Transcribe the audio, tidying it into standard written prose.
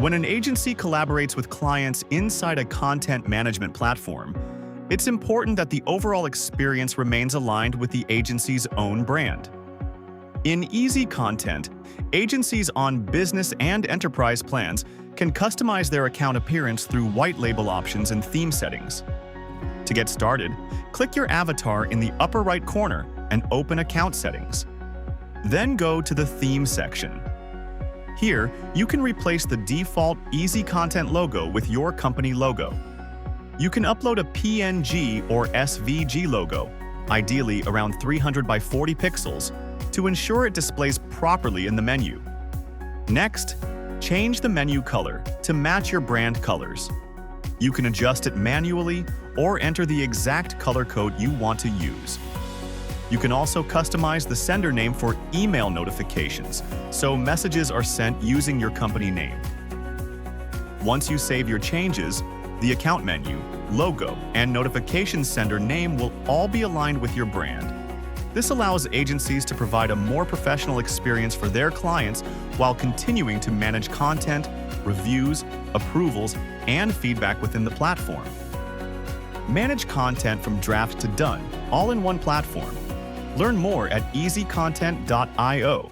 When an agency collaborates with clients inside a content management platform, it's important that the overall experience remains aligned with the agency's own brand. In Easy Content, agencies on business and enterprise plans can customize their account appearance through white label options and theme settings. To get started, click your avatar in the upper right corner and open Account Settings. Then go to the Theme section. Here, you can replace the default Easy Content logo with your company logo. You can upload a PNG or SVG logo, ideally around 300 by 40 pixels, to ensure it displays properly in the menu. Next, change the menu color to match your brand colors. You can adjust it manually or enter the exact color code you want to use. You can also customize the sender name for email notifications, so messages are sent using your company name. Once you save your changes, the account menu, logo, and notification sender name will all be aligned with your brand. This allows agencies to provide a more professional experience for their clients while continuing to manage content, reviews, approvals, and feedback within the platform. Manage content from draft to done, all in one platform. Learn more at easycontent.io.